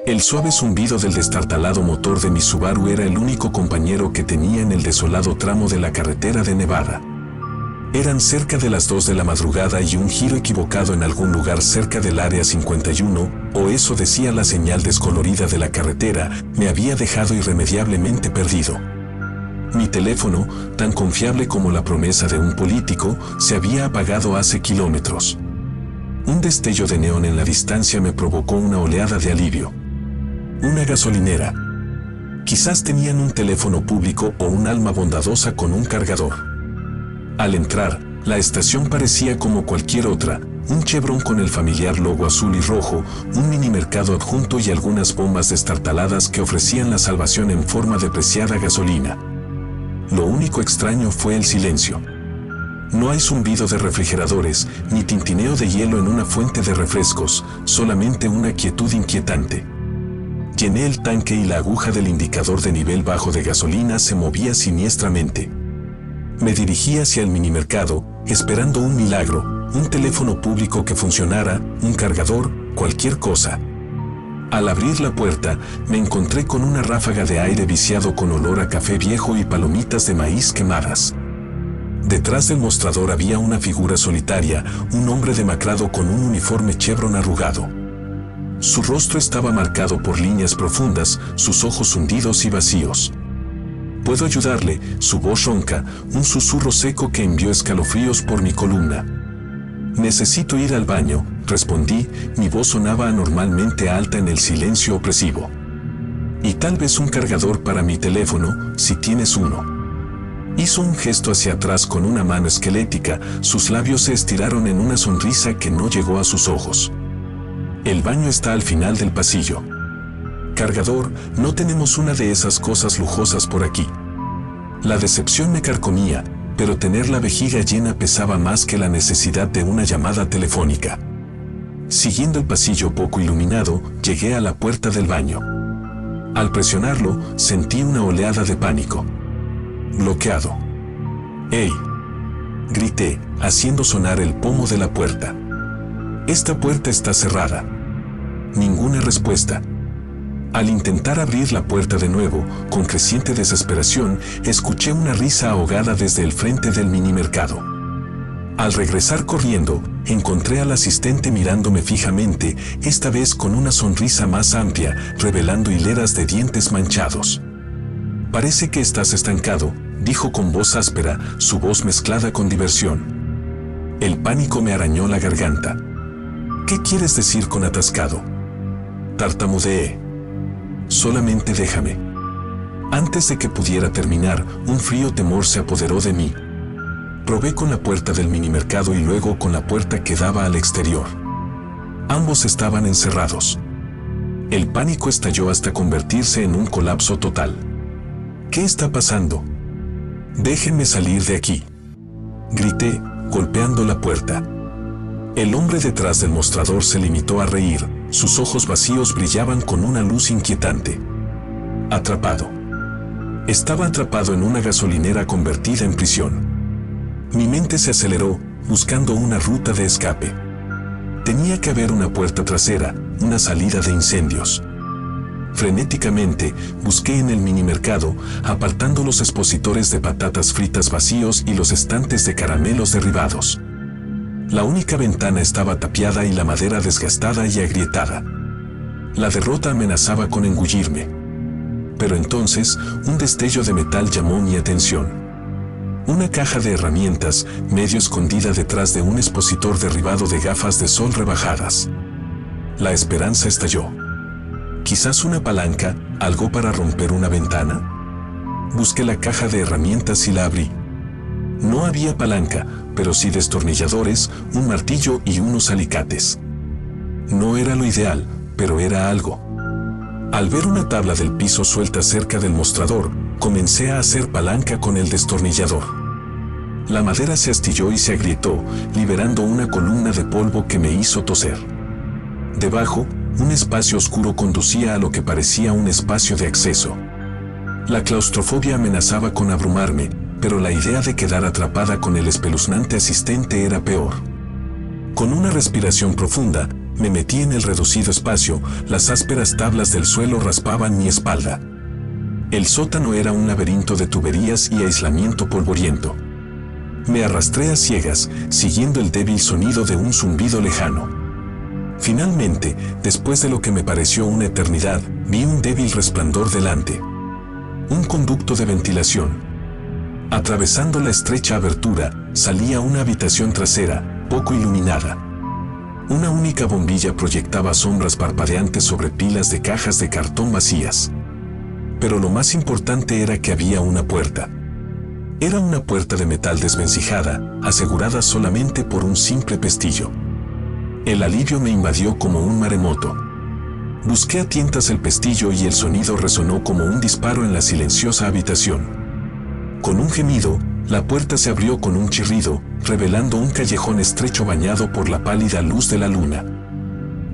El suave zumbido del destartalado motor de mi Subaru era el único compañero que tenía en el desolado tramo de la carretera de Nevada. Eran cerca de las 2 de la madrugada y un giro equivocado en algún lugar cerca del área 51, o eso decía la señal descolorida de la carretera, me había dejado irremediablemente perdido. Mi teléfono, tan confiable como la promesa de un político, se había apagado hace kilómetros. Un destello de neón en la distancia me provocó una oleada de alivio. Una gasolinera. Quizás tenían un teléfono público o un alma bondadosa con un cargador. Al entrar, la estación parecía como cualquier otra, un Chevron con el familiar logo azul y rojo, un minimercado adjunto y algunas bombas destartaladas que ofrecían la salvación en forma de preciada gasolina. Lo único extraño fue el silencio. No hay zumbido de refrigeradores, ni tintineo de hielo en una fuente de refrescos, solamente una quietud inquietante. Llené el tanque y la aguja del indicador de nivel bajo de gasolina se movía siniestramente. Me dirigí hacia el minimercado, esperando un milagro, un teléfono público que funcionara, un cargador, cualquier cosa. Al abrir la puerta, me encontré con una ráfaga de aire viciado con olor a café viejo y palomitas de maíz quemadas. Detrás del mostrador había una figura solitaria, un hombre demacrado con un uniforme Chevron arrugado. Su rostro estaba marcado por líneas profundas, sus ojos hundidos y vacíos. «¿Puedo ayudarle?», su voz ronca, un susurro seco que envió escalofríos por mi columna. «Necesito ir al baño», respondí, mi voz sonaba anormalmente alta en el silencio opresivo. «Y tal vez un cargador para mi teléfono, si tienes uno». Hizo un gesto hacia atrás con una mano esquelética, sus labios se estiraron en una sonrisa que no llegó a sus ojos. «El baño está al final del pasillo». «Cargador, no tenemos una de esas cosas lujosas por aquí». La decepción me carcomía, pero tener la vejiga llena pesaba más que la necesidad de una llamada telefónica. Siguiendo el pasillo poco iluminado, llegué a la puerta del baño. Al presionarlo, sentí una oleada de pánico. Bloqueado. «¡Ey!», grité, haciendo sonar el pomo de la puerta. «Esta puerta está cerrada». Ninguna respuesta. Al intentar abrir la puerta de nuevo, con creciente desesperación, escuché una risa ahogada desde el frente del minimercado. Al regresar corriendo, encontré al asistente mirándome fijamente, esta vez con una sonrisa más amplia, revelando hileras de dientes manchados. «Parece que estás estancado», dijo con voz áspera, su voz mezclada con diversión. El pánico me arañó la garganta. «¿Qué quieres decir con atascado?», tartamudeé. «Solamente déjame». Antes de que pudiera terminar, un frío temor se apoderó de mí. Probé con la puerta del minimercado y luego con la puerta que daba al exterior. Ambos estaban encerrados. El pánico estalló hasta convertirse en un colapso total. «¿Qué está pasando?». «Déjenme salir de aquí», grité, golpeando la puerta. El hombre detrás del mostrador se limitó a reír, sus ojos vacíos brillaban con una luz inquietante. Atrapado. Estaba atrapado en una gasolinera convertida en prisión. Mi mente se aceleró, buscando una ruta de escape. Tenía que haber una puerta trasera, una salida de incendios. Frenéticamente, busqué en el minimercado, apartando los expositores de patatas fritas vacíos y los estantes de caramelos derribados. La única ventana estaba tapiada y la madera desgastada y agrietada. La derrota amenazaba con engullirme. Pero entonces, un destello de metal llamó mi atención. Una caja de herramientas, medio escondida detrás de un expositor derribado de gafas de sol rebajadas. La esperanza estalló. ¿Quizás una palanca, algo para romper una ventana? Busqué la caja de herramientas y la abrí. No había palanca, pero sí destornilladores, un martillo y unos alicates. No era lo ideal, pero era algo. Al ver una tabla del piso suelta cerca del mostrador, comencé a hacer palanca con el destornillador. La madera se astilló y se agrietó, liberando una columna de polvo que me hizo toser. Debajo, un espacio oscuro conducía a lo que parecía un espacio de acceso. La claustrofobia amenazaba con abrumarme, pero la idea de quedar atrapada con el espeluznante asistente era peor. Con una respiración profunda, Me metí en el reducido espacio, las ásperas tablas del suelo raspaban mi espalda. El sótano era un laberinto de tuberías y aislamiento polvoriento. Me arrastré a ciegas, siguiendo el débil sonido de un zumbido lejano. Finalmente, después de lo que me pareció una eternidad, vi un débil resplandor delante. Un conducto de ventilación. Atravesando la estrecha abertura, salía una habitación trasera, poco iluminada. Una única bombilla proyectaba sombras parpadeantes sobre pilas de cajas de cartón vacías. Pero lo más importante era que había una puerta. Era una puerta de metal desvencijada, asegurada solamente por un simple pestillo. El alivio me invadió como un maremoto. Busqué a tientas el pestillo y el sonido resonó como un disparo en la silenciosa habitación. Con un gemido, la puerta se abrió con un chirrido, revelando un callejón estrecho bañado por la pálida luz de la luna.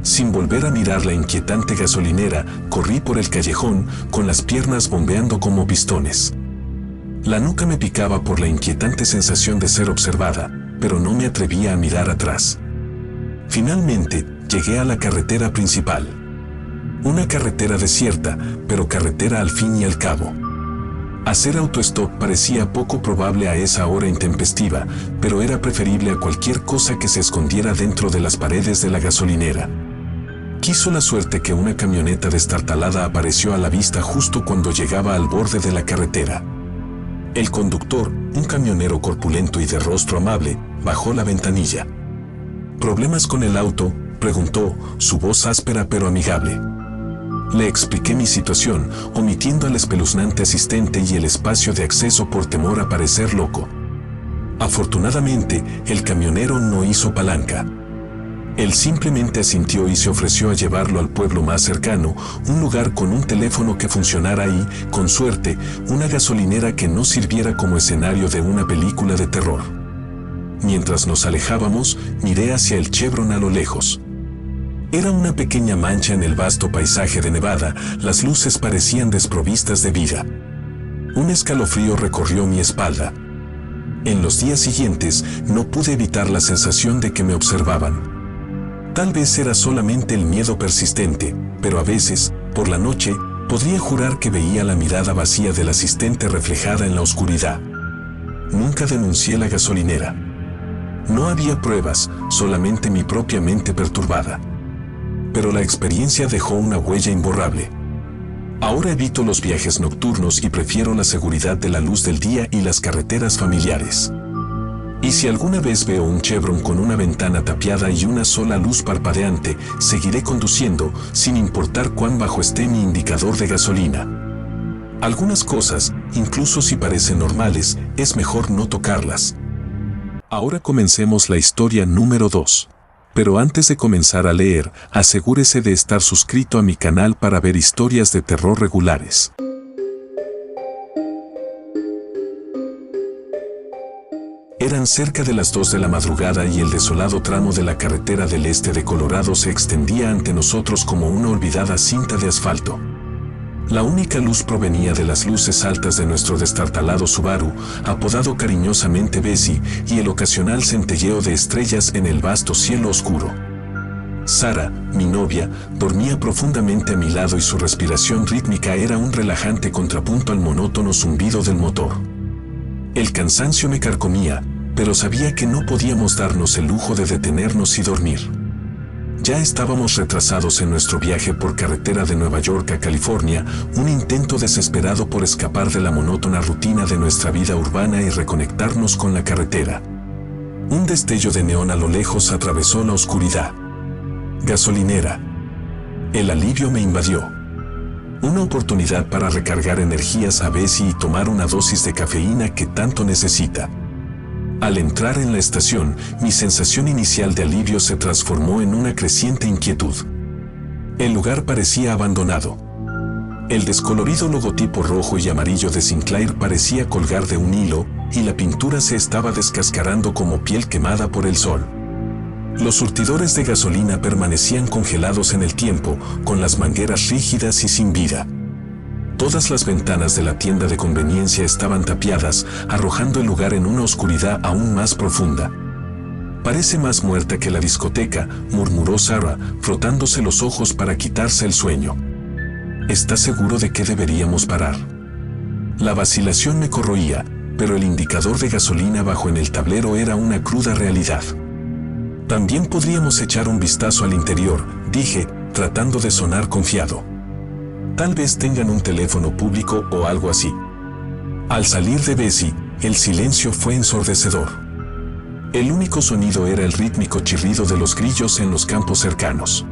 Sin volver a mirar la inquietante gasolinera, corrí por el callejón, con las piernas bombeando como pistones. La nuca me picaba por la inquietante sensación de ser observada, pero no me atrevía a mirar atrás. Finalmente, llegué a la carretera principal. Una carretera desierta, pero carretera al fin y al cabo. Hacer autostop parecía poco probable a esa hora intempestiva, pero era preferible a cualquier cosa que se escondiera dentro de las paredes de la gasolinera. Quiso la suerte que una camioneta destartalada apareció a la vista justo cuando llegaba al borde de la carretera. El conductor, un camionero corpulento y de rostro amable, bajó la ventanilla. ¿Problemas con el auto?, preguntó, su voz áspera pero amigable. Le expliqué mi situación, omitiendo al espeluznante asistente y el espacio de acceso por temor a parecer loco. Afortunadamente, el camionero no hizo palanca. Él simplemente asintió y se ofreció a llevarlo al pueblo más cercano, un lugar con un teléfono que funcionara y, con suerte, una gasolinera que no sirviera como escenario de una película de terror. Mientras nos alejábamos, miré hacia el Chevron a lo lejos. Era una pequeña mancha en el vasto paisaje de Nevada, las luces parecían desprovistas de vida. Un escalofrío recorrió mi espalda. En los días siguientes, no pude evitar la sensación de que me observaban. Tal vez era solamente el miedo persistente, pero a veces, por la noche, podría jurar que veía la mirada vacía del asistente reflejada en la oscuridad. Nunca denuncié la gasolinera. No había pruebas, solamente mi propia mente perturbada. Pero la experiencia dejó una huella imborrable. Ahora evito los viajes nocturnos y prefiero la seguridad de la luz del día y las carreteras familiares. Y si alguna vez veo un Chevron con una ventana tapiada y una sola luz parpadeante, seguiré conduciendo, sin importar cuán bajo esté mi indicador de gasolina. Algunas cosas, incluso si parecen normales, es mejor no tocarlas. Ahora comencemos la historia número 2. Pero antes de comenzar a leer, asegúrese de estar suscrito a mi canal para ver historias de terror regulares. Eran cerca de las 2 de la madrugada y el desolado tramo de la carretera del este de Colorado se extendía ante nosotros como una olvidada cinta de asfalto. La única luz provenía de las luces altas de nuestro destartalado Subaru, apodado cariñosamente Bessie, y el ocasional centelleo de estrellas en el vasto cielo oscuro. Sara, mi novia, dormía profundamente a mi lado y su respiración rítmica era un relajante contrapunto al monótono zumbido del motor. El cansancio me carcomía, pero sabía que no podíamos darnos el lujo de detenernos y dormir. Ya estábamos retrasados en nuestro viaje por carretera de Nueva York a California, un intento desesperado por escapar de la monótona rutina de nuestra vida urbana y reconectarnos con la carretera. Un destello de neón a lo lejos atravesó la oscuridad. Gasolinera. El alivio me invadió. Una oportunidad para recargar energías a Bessie y tomar una dosis de cafeína que tanto necesita. Al entrar en la estación, mi sensación inicial de alivio se transformó en una creciente inquietud. El lugar parecía abandonado. El descolorido logotipo rojo y amarillo de Sinclair parecía colgar de un hilo, y la pintura se estaba descascarando como piel quemada por el sol. Los surtidores de gasolina permanecían congelados en el tiempo, con las mangueras rígidas y sin vida. Todas las ventanas de la tienda de conveniencia estaban tapiadas, arrojando el lugar en una oscuridad aún más profunda. Parece más muerta que la discoteca, murmuró Sarah, frotándose los ojos para quitarse el sueño. ¿Estás seguro de que deberíamos parar? La vacilación me corroía, pero el indicador de gasolina bajo en el tablero era una cruda realidad. También podríamos echar un vistazo al interior, dije, tratando de sonar confiado. Tal vez tengan un teléfono público o algo así. Al salir de Bessie, el silencio fue ensordecedor. El único sonido era el rítmico chirrido de los grillos en los campos cercanos.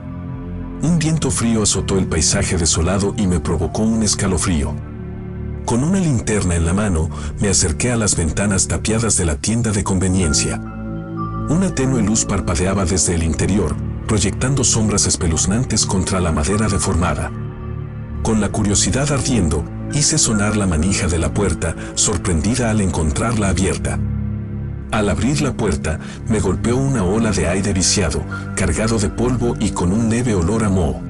Un viento frío azotó el paisaje desolado y me provocó un escalofrío. Con una linterna en la mano, me acerqué a las ventanas tapiadas de la tienda de conveniencia. Una tenue luz parpadeaba desde el interior, proyectando sombras espeluznantes contra la madera deformada. Con la curiosidad ardiendo, hice sonar la manija de la puerta, sorprendida al encontrarla abierta. Al abrir la puerta, me golpeó una ola de aire viciado, cargado de polvo y con un leve olor a moho.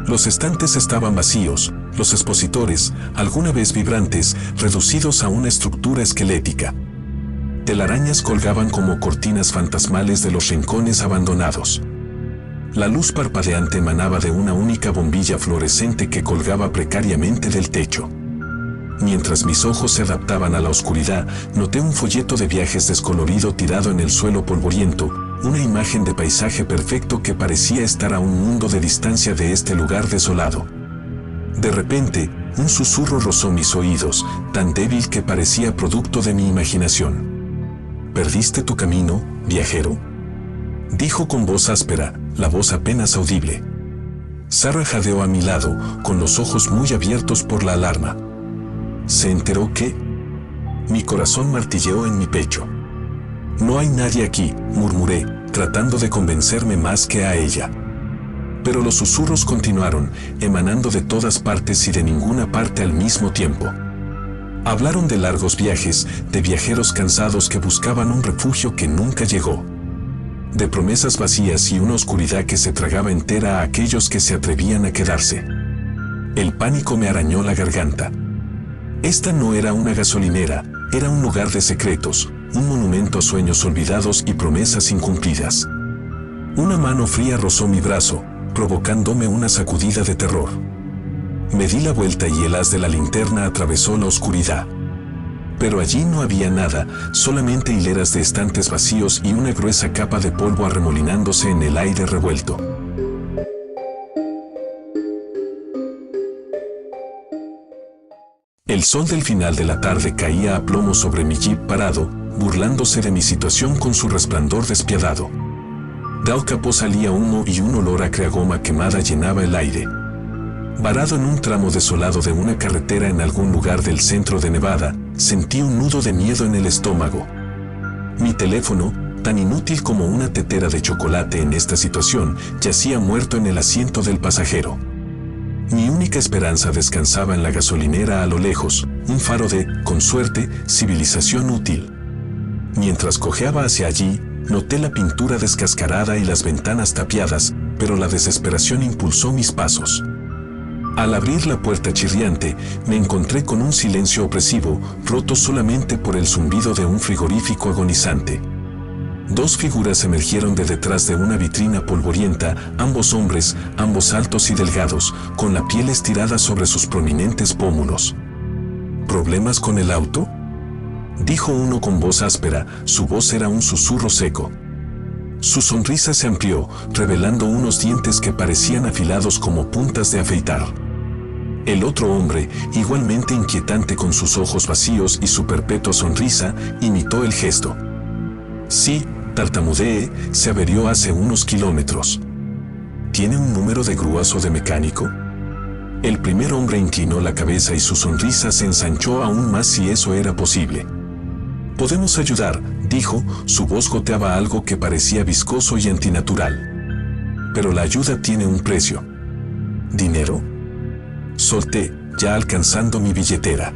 Los estantes estaban vacíos, los expositores, alguna vez vibrantes, reducidos a una estructura esquelética. Telarañas colgaban como cortinas fantasmales de los rincones abandonados. La luz parpadeante emanaba de una única bombilla fluorescente que colgaba precariamente del techo. Mientras mis ojos se adaptaban a la oscuridad, noté un folleto de viajes descolorido tirado en el suelo polvoriento, una imagen de paisaje perfecto que parecía estar a un mundo de distancia de este lugar desolado. De repente, un susurro rozó mis oídos, tan débil que parecía producto de mi imaginación. ¿Perdiste tu camino, viajero?, dijo con voz áspera, la voz apenas audible. Sarah jadeó a mi lado, con los ojos muy abiertos por la alarma. ¿Se enteró qué? Mi corazón martilleó en mi pecho. No hay nadie aquí, murmuré, tratando de convencerme más que a ella. Pero los susurros continuaron, emanando de todas partes y de ninguna parte al mismo tiempo. Hablaron de largos viajes, de viajeros cansados que buscaban un refugio que nunca llegó. De promesas vacías y una oscuridad que se tragaba entera a aquellos que se atrevían a quedarse. El pánico me arañó la garganta. Esta no era una gasolinera, era un lugar de secretos, un monumento a sueños olvidados y promesas incumplidas. Una mano fría rozó mi brazo, provocándome una sacudida de terror. Me di la vuelta y el haz de la linterna atravesó la oscuridad. Pero allí no había nada, solamente hileras de estantes vacíos y una gruesa capa de polvo arremolinándose en el aire revuelto. El sol del final de la tarde caía a plomo sobre mi jeep parado, burlándose de mi situación con su resplandor despiadado. Del capó salía humo y un olor a creagoma quemada llenaba el aire. Varado en un tramo desolado de una carretera en algún lugar del centro de Nevada, sentí un nudo de miedo en el estómago. Mi teléfono, tan inútil como una tetera de chocolate en esta situación, yacía muerto en el asiento del pasajero. Mi única esperanza descansaba en la gasolinera a lo lejos, un faro de, con suerte, civilización útil. Mientras cojeaba hacia allí, noté la pintura descascarada y las ventanas tapiadas, pero la desesperación impulsó mis pasos. Al abrir la puerta chirriante, me encontré con un silencio opresivo, roto solamente por el zumbido de un frigorífico agonizante. Dos figuras emergieron de detrás de una vitrina polvorienta, ambos hombres, ambos altos y delgados, con la piel estirada sobre sus prominentes pómulos. ¿Problemas con el auto?, dijo uno con voz áspera, su voz era un susurro seco. Su sonrisa se amplió, revelando unos dientes que parecían afilados como puntas de afeitar. El otro hombre, igualmente inquietante con sus ojos vacíos y su perpetua sonrisa, imitó el gesto. Sí, tartamudeé, se averió hace unos kilómetros. ¿Tiene un número de grúas o de mecánico? El primer hombre inclinó la cabeza y su sonrisa se ensanchó aún más si eso era posible. Podemos ayudar, dijo, su voz goteaba algo que parecía viscoso y antinatural. Pero la ayuda tiene un precio. ¿Dinero? Solté, ya alcanzando mi billetera.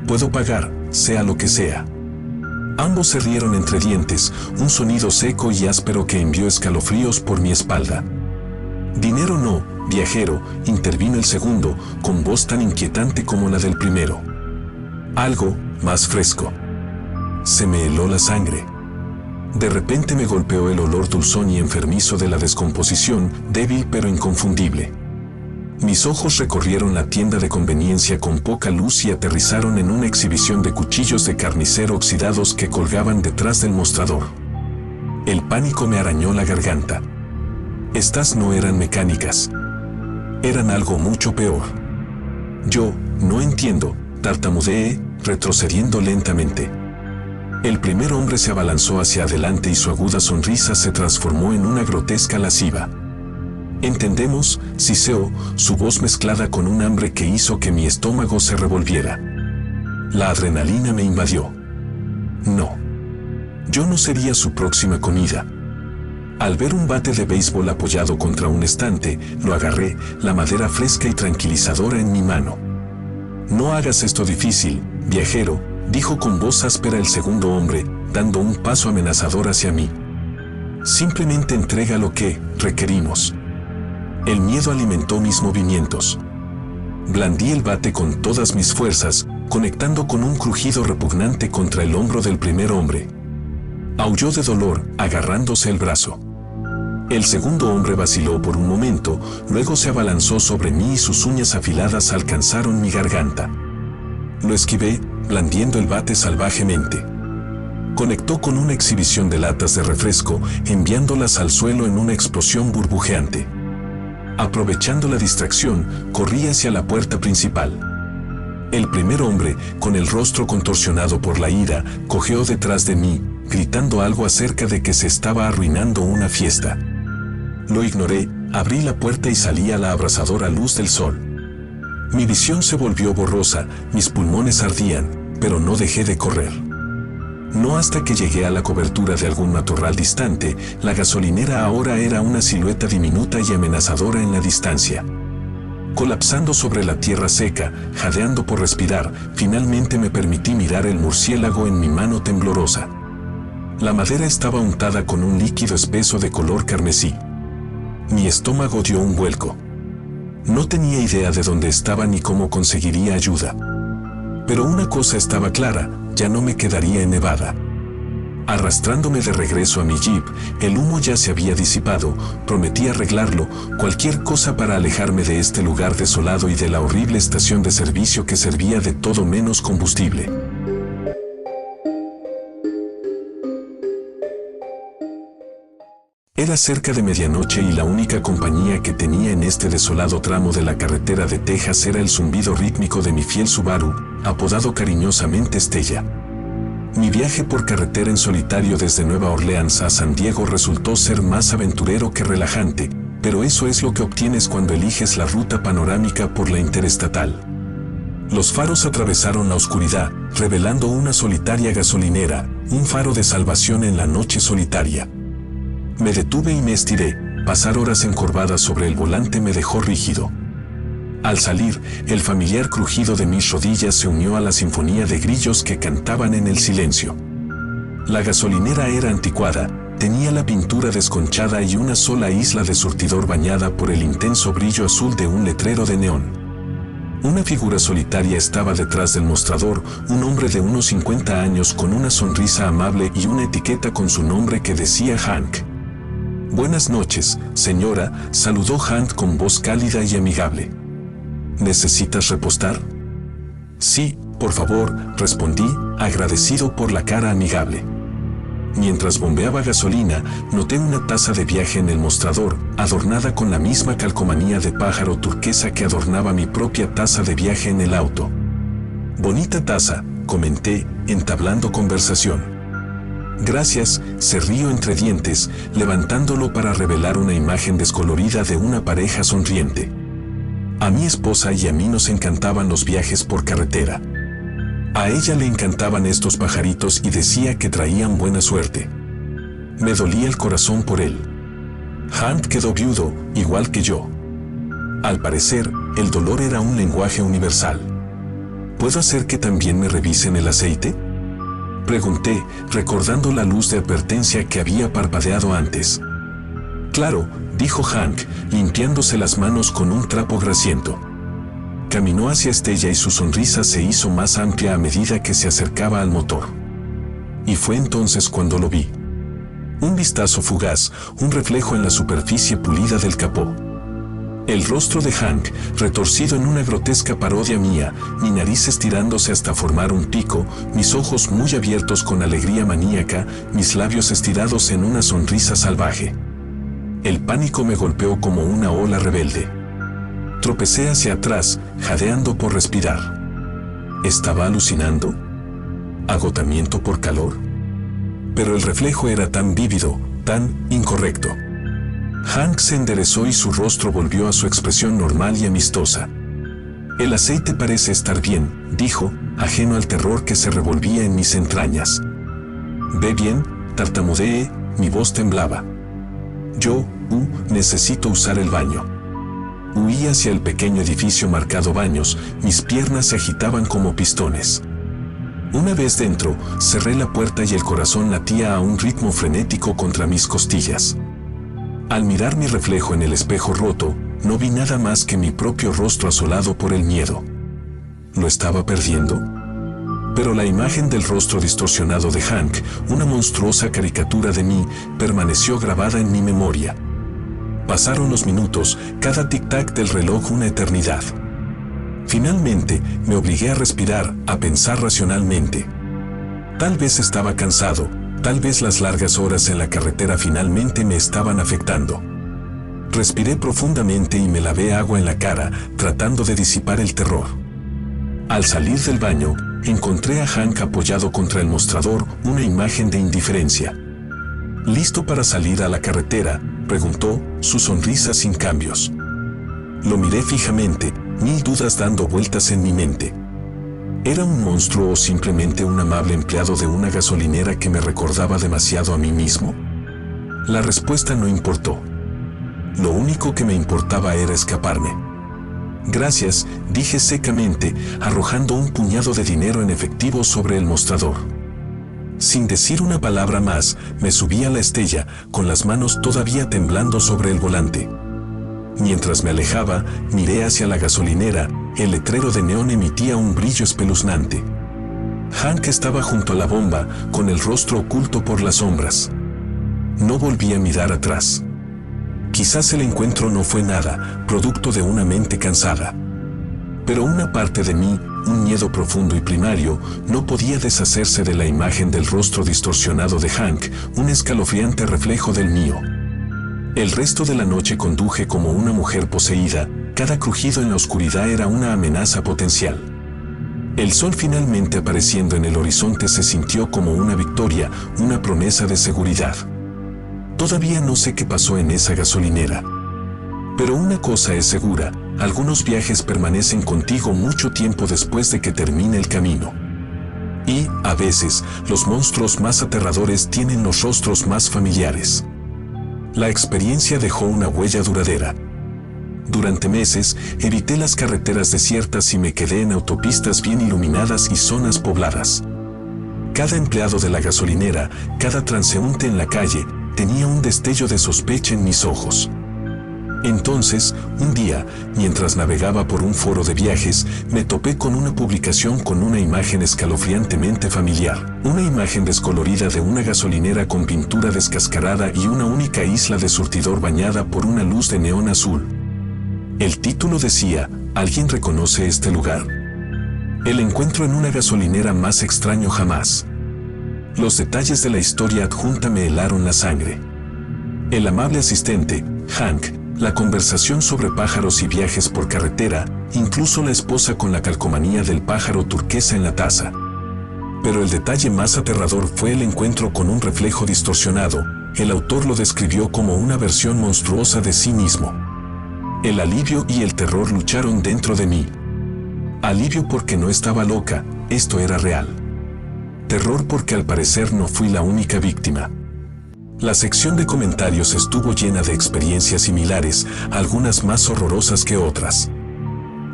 Puedo pagar, sea lo que sea. Ambos se rieron entre dientes, un sonido seco y áspero que envió escalofríos por mi espalda. Dinero no, viajero, intervino el segundo, con voz tan inquietante como la del primero. Algo más fresco. Se me heló la sangre. De repente me golpeó el olor dulzón y enfermizo de la descomposición, débil pero inconfundible. Mis ojos recorrieron la tienda de conveniencia con poca luz y aterrizaron en una exhibición de cuchillos de carnicero oxidados que colgaban detrás del mostrador. El pánico me arañó la garganta. Estas no eran mecánicas. Eran algo mucho peor. Yo, no entiendo, tartamudeé, retrocediendo lentamente. El primer hombre se abalanzó hacia adelante y su aguda sonrisa se transformó en una grotesca lasciva. Entendemos, siseó, su voz mezclada con un hambre que hizo que mi estómago se revolviera. La adrenalina me invadió. No. Yo no sería su próxima comida. Al ver un bate de béisbol apoyado contra un estante, lo agarré, la madera fresca y tranquilizadora en mi mano. No hagas esto difícil, viajero, dijo con voz áspera el segundo hombre, dando un paso amenazador hacia mí. Simplemente entrega lo que requerimos. El miedo alimentó mis movimientos. Blandí el bate con todas mis fuerzas, conectando con un crujido repugnante contra el hombro del primer hombre. Aulló de dolor, agarrándose el brazo. El segundo hombre vaciló por un momento, luego se abalanzó sobre mí y sus uñas afiladas alcanzaron mi garganta. Lo esquivé, blandiendo el bate salvajemente. Conectó con una exhibición de latas de refresco, enviándolas al suelo en una explosión burbujeante. Aprovechando la distracción, corrí hacia la puerta principal. El primer hombre, con el rostro contorsionado por la ira, cojeó detrás de mí, gritando algo acerca de que se estaba arruinando una fiesta. Lo ignoré, abrí la puerta y salí a la abrasadora luz del sol. Mi visión se volvió borrosa, mis pulmones ardían, pero no dejé de correr. No hasta que llegué a la cobertura de algún matorral distante, la gasolinera ahora era una silueta diminuta y amenazadora en la distancia. Colapsando sobre la tierra seca, jadeando por respirar, finalmente me permití mirar el murciélago en mi mano temblorosa. La madera estaba untada con un líquido espeso de color carmesí. Mi estómago dio un vuelco. No tenía idea de dónde estaba ni cómo conseguiría ayuda. Pero una cosa estaba clara, ya no me quedaría en Nevada. Arrastrándome de regreso a mi jeep, el humo ya se había disipado, prometí arreglarlo, cualquier cosa para alejarme de este lugar desolado y de la horrible estación de servicio que servía de todo menos combustible. Era cerca de medianoche y la única compañía que tenía en este desolado tramo de la carretera de Texas era el zumbido rítmico de mi fiel Subaru, apodado cariñosamente Stella. Mi viaje por carretera en solitario desde Nueva Orleans a San Diego resultó ser más aventurero que relajante, pero eso es lo que obtienes cuando eliges la ruta panorámica por la interestatal. Los faros atravesaron la oscuridad, revelando una solitaria gasolinera, un faro de salvación en la noche solitaria. Me detuve y me estiré, pasar horas encorvadas sobre el volante me dejó rígido. Al salir, el familiar crujido de mis rodillas se unió a la sinfonía de grillos que cantaban en el silencio. La gasolinera era anticuada, tenía la pintura desconchada y una sola isla de surtidor bañada por el intenso brillo azul de un letrero de neón. Una figura solitaria estaba detrás del mostrador, un hombre de unos 50 años con una sonrisa amable y una etiqueta con su nombre que decía Hank. «Buenas noches, señora», saludó Hank con voz cálida y amigable. «¿Necesitas repostar?» «Sí, por favor», respondí, agradecido por la cara amigable. Mientras bombeaba gasolina, noté una taza de viaje en el mostrador, adornada con la misma calcomanía de pájaro turquesa que adornaba mi propia taza de viaje en el auto. «Bonita taza», comenté, entablando conversación. «Gracias», se rió entre dientes, levantándolo para revelar una imagen descolorida de una pareja sonriente. A mi esposa y a mí nos encantaban los viajes por carretera. A ella le encantaban estos pajaritos y decía que traían buena suerte. Me dolía el corazón por él. Hunt quedó viudo, igual que yo. Al parecer, el dolor era un lenguaje universal. ¿Puedo hacer que también me revisen el aceite?, pregunté, recordando la luz de advertencia que había parpadeado antes. «Claro», dijo Hank, limpiándose las manos con un trapo grasiento. Caminó hacia Stella y su sonrisa se hizo más amplia a medida que se acercaba al motor. Y fue entonces cuando lo vi. Un vistazo fugaz, un reflejo en la superficie pulida del capó. El rostro de Hank, retorcido en una grotesca parodia mía, mi nariz estirándose hasta formar un pico, mis ojos muy abiertos con alegría maníaca, mis labios estirados en una sonrisa salvaje. El pánico me golpeó como una ola rebelde. Tropecé hacia atrás, jadeando por respirar. ¿Estaba alucinando? ¿Agotamiento por calor? Pero el reflejo era tan vívido, tan incorrecto. Hank se enderezó y su rostro volvió a su expresión normal y amistosa. El aceite parece estar bien, dijo, ajeno al terror que se revolvía en mis entrañas. ¿Ve bien? Tartamudeé, mi voz temblaba. Yo, necesito usar el baño. Huí hacia el pequeño edificio marcado baños, mis piernas se agitaban como pistones. Una vez dentro, cerré la puerta y el corazón latía a un ritmo frenético contra mis costillas. Al mirar mi reflejo en el espejo roto, no vi nada más que mi propio rostro asolado por el miedo. ¿Lo estaba perdiendo? Pero la imagen del rostro distorsionado de Hank, una monstruosa caricatura de mí, permaneció grabada en mi memoria. Pasaron los minutos, cada tic-tac del reloj una eternidad. Finalmente, me obligué a respirar, a pensar racionalmente. Tal vez estaba cansado, tal vez las largas horas en la carretera finalmente me estaban afectando. Respiré profundamente y me lavé agua en la cara, tratando de disipar el terror. Al salir del baño, encontré a Hank apoyado contra el mostrador, una imagen de indiferencia. ¿Listo para salir a la carretera?, preguntó, su sonrisa sin cambios. Lo miré fijamente, mil dudas dando vueltas en mi mente. ¿Era un monstruo o simplemente un amable empleado de una gasolinera que me recordaba demasiado a mí mismo? La respuesta no importó. Lo único que me importaba era escaparme. Gracias, dije secamente, arrojando un puñado de dinero en efectivo sobre el mostrador. Sin decir una palabra más, me subí a la estella, con las manos todavía temblando sobre el volante. Mientras me alejaba, miré hacia la gasolinera, el letrero de neón emitía un brillo espeluznante. Hank estaba junto a la bomba, con el rostro oculto por las sombras. No volví a mirar atrás. Quizás el encuentro no fue nada, producto de una mente cansada. Pero una parte de mí, un miedo profundo y primario, no podía deshacerse de la imagen del rostro distorsionado de Hank, un escalofriante reflejo del mío. El resto de la noche conduje como una mujer poseída, cada crujido en la oscuridad era una amenaza potencial. El sol finalmente apareciendo en el horizonte se sintió como una victoria, una promesa de seguridad. Todavía no sé qué pasó en esa gasolinera. Pero una cosa es segura, algunos viajes permanecen contigo mucho tiempo después de que termine el camino. Y, a veces, los monstruos más aterradores tienen los rostros más familiares. La experiencia dejó una huella duradera. Durante meses, evité las carreteras desiertas y me quedé en autopistas bien iluminadas y zonas pobladas. Cada empleado de la gasolinera, cada transeúnte en la calle, tenía un destello de sospecha en mis ojos. Entonces, un día, mientras navegaba por un foro de viajes, me topé con una publicación con una imagen escalofriantemente familiar. Una imagen descolorida de una gasolinera con pintura descascarada y una única isla de surtidor bañada por una luz de neón azul. El título decía, ¿alguien reconoce este lugar? El encuentro en una gasolinera más extraño jamás. Los detalles de la historia adjunta me helaron la sangre. El amable asistente, Hank, la conversación sobre pájaros y viajes por carretera, incluso la esposa con la calcomanía del pájaro turquesa en la taza. Pero el detalle más aterrador fue el encuentro con un reflejo distorsionado. El autor lo describió como una versión monstruosa de sí mismo. El alivio y el terror lucharon dentro de mí. Alivio porque no estaba loca, esto era real. Terror porque al parecer no fui la única víctima. La sección de comentarios estuvo llena de experiencias similares, algunas más horrorosas que otras.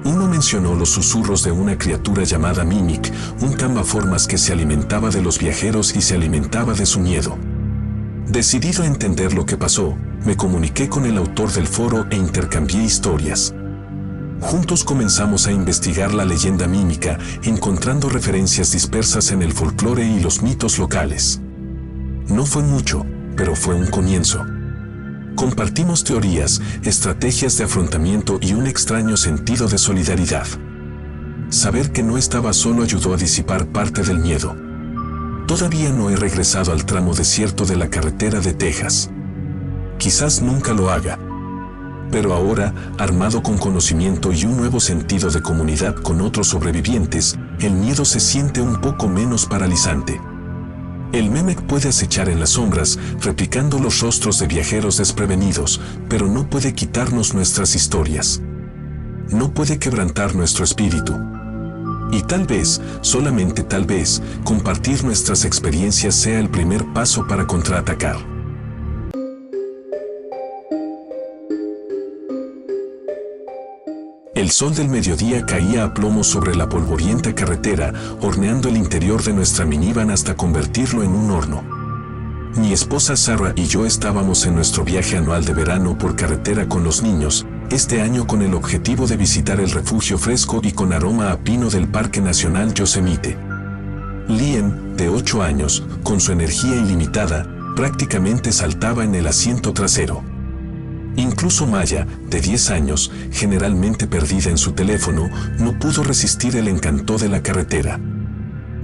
Uno mencionó los susurros de una criatura llamada Mimic, un cambaformas que se alimentaba de los viajeros y se alimentaba de su miedo. Decidido a entender lo que pasó, me comuniqué con el autor del foro e intercambié historias. Juntos comenzamos a investigar la leyenda mímica, encontrando referencias dispersas en el folclore y los mitos locales. No fue mucho, pero fue un comienzo. Compartimos teorías, estrategias de afrontamiento y un extraño sentido de solidaridad. Saber que no estaba solo ayudó a disipar parte del miedo. Todavía no he regresado al tramo desierto de la carretera de Texas. Quizás nunca lo haga. Pero ahora, armado con conocimiento y un nuevo sentido de comunidad con otros sobrevivientes, el miedo se siente un poco menos paralizante. El Memec puede acechar en las sombras, replicando los rostros de viajeros desprevenidos, pero no puede quitarnos nuestras historias. No puede quebrantar nuestro espíritu. Y tal vez, solamente tal vez, compartir nuestras experiencias sea el primer paso para contraatacar. El sol del mediodía caía a plomo sobre la polvorienta carretera, horneando el interior de nuestra minivan hasta convertirlo en un horno. Mi esposa Sarah y yo estábamos en nuestro viaje anual de verano por carretera con los niños, este año con el objetivo de visitar el refugio fresco y con aroma a pino del Parque Nacional Yosemite. Liam, de 8 años, con su energía ilimitada, prácticamente saltaba en el asiento trasero. Incluso Maya, de 10 años, generalmente perdida en su teléfono, no pudo resistir el encanto de la carretera.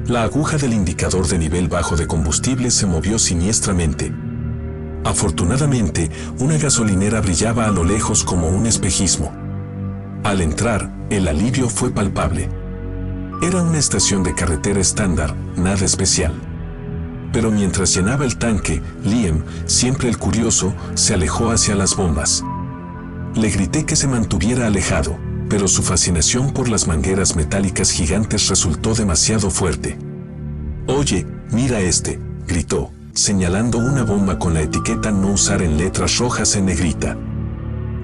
La aguja del indicador de nivel bajo de combustible se movió siniestramente. Afortunadamente, una gasolinera brillaba a lo lejos como un espejismo. Al entrar, el alivio fue palpable. Era una estación de carretera estándar, nada especial. Pero mientras llenaba el tanque, Liam, siempre el curioso, se alejó hacia las bombas. Le grité que se mantuviera alejado, pero su fascinación por las mangueras metálicas gigantes resultó demasiado fuerte. «Oye, mira este», gritó, señalando una bomba con la etiqueta no usar en letras rojas en negrita.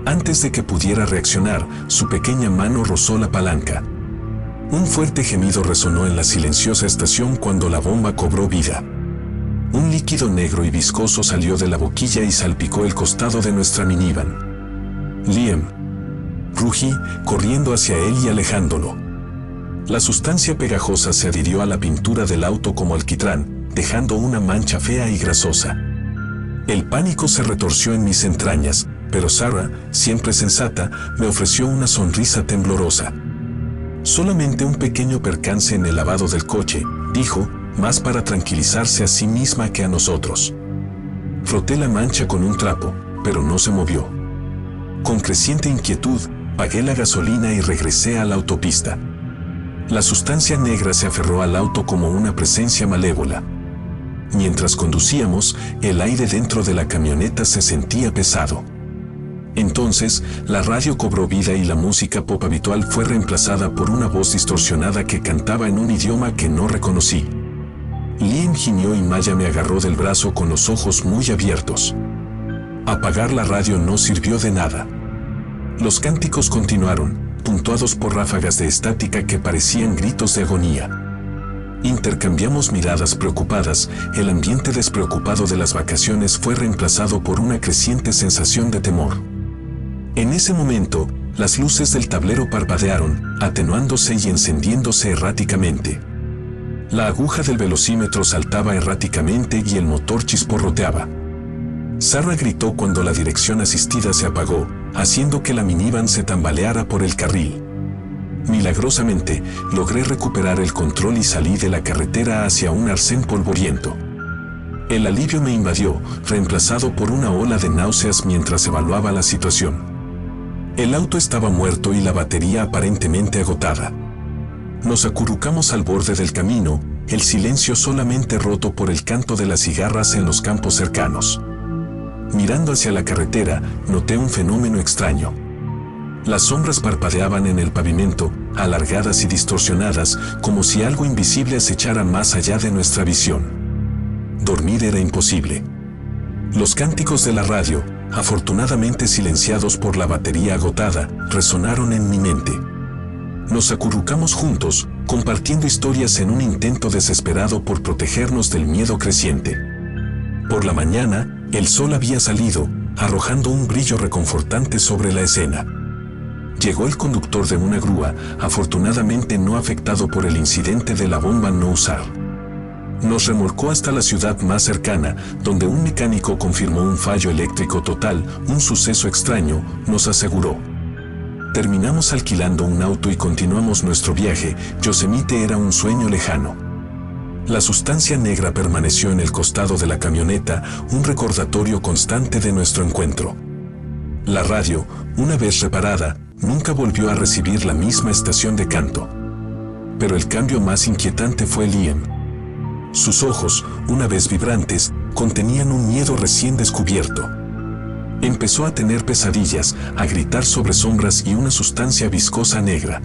Antes de que pudiera reaccionar, su pequeña mano rozó la palanca. Un fuerte gemido resonó en la silenciosa estación cuando la bomba cobró vida. Un líquido negro y viscoso salió de la boquilla y salpicó el costado de nuestra minivan. «Liam», rugí, corriendo hacia él y alejándolo. La sustancia pegajosa se adhirió a la pintura del auto como alquitrán, dejando una mancha fea y grasosa. El pánico se retorció en mis entrañas, pero Sarah, siempre sensata, me ofreció una sonrisa temblorosa. «Solamente un pequeño percance en el lavado del coche», dijo, más para tranquilizarse a sí misma que a nosotros. Froté la mancha con un trapo, pero no se movió. Con creciente inquietud, pagué la gasolina y regresé a la autopista. La sustancia negra se aferró al auto como una presencia malévola. Mientras conducíamos, el aire dentro de la camioneta se sentía pesado. Entonces, la radio cobró vida y la música pop habitual fue reemplazada por una voz distorsionada que cantaba en un idioma que no reconocí. Liam gimió y Maya me agarró del brazo con los ojos muy abiertos. Apagar la radio no sirvió de nada. Los cánticos continuaron, puntuados por ráfagas de estática que parecían gritos de agonía. Intercambiamos miradas preocupadas, el ambiente despreocupado de las vacaciones fue reemplazado por una creciente sensación de temor. En ese momento, las luces del tablero parpadearon, atenuándose y encendiéndose erráticamente. La aguja del velocímetro saltaba erráticamente y el motor chisporroteaba. Sarah gritó cuando la dirección asistida se apagó, haciendo que la minivan se tambaleara por el carril. Milagrosamente, logré recuperar el control y salí de la carretera hacia un arcén polvoriento. El alivio me invadió, reemplazado por una ola de náuseas mientras evaluaba la situación. El auto estaba muerto y la batería aparentemente agotada. Nos acurrucamos al borde del camino, el silencio solamente roto por el canto de las cigarras en los campos cercanos. Mirando hacia la carretera, noté un fenómeno extraño. Las sombras parpadeaban en el pavimento, alargadas y distorsionadas, como si algo invisible acechara más allá de nuestra visión. Dormir era imposible. Los cánticos de la radio, afortunadamente silenciados por la batería agotada, resonaron en mi mente. Nos acurrucamos juntos, compartiendo historias en un intento desesperado por protegernos del miedo creciente. Por la mañana, el sol había salido, arrojando un brillo reconfortante sobre la escena. Llegó el conductor de una grúa, afortunadamente no afectado por el incidente de la bomba no usar. Nos remolcó hasta la ciudad más cercana, donde un mecánico confirmó un fallo eléctrico total, un suceso extraño, nos aseguró. Terminamos alquilando un auto y continuamos nuestro viaje. Yosemite era un sueño lejano. La sustancia negra permaneció en el costado de la camioneta, un recordatorio constante de nuestro encuentro. La radio, una vez reparada, nunca volvió a recibir la misma estación de canto. Pero el cambio más inquietante fue Liam. Sus ojos, una vez vibrantes, contenían un miedo recién descubierto. Empezó a tener pesadillas, a gritar sobre sombras y una sustancia viscosa negra.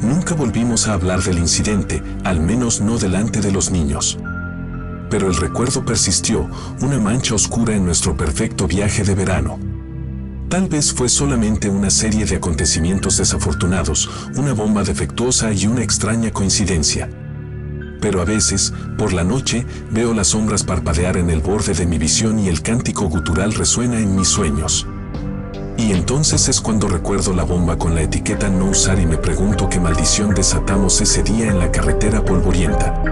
Nunca volvimos a hablar del incidente, al menos no delante de los niños. Pero el recuerdo persistió, una mancha oscura en nuestro perfecto viaje de verano. Tal vez fue solamente una serie de acontecimientos desafortunados, una bomba defectuosa y una extraña coincidencia. Pero a veces, por la noche, veo las sombras parpadear en el borde de mi visión y el cántico gutural resuena en mis sueños. Y entonces es cuando recuerdo la bomba con la etiqueta no usar y me pregunto qué maldición desatamos ese día en la carretera polvorienta.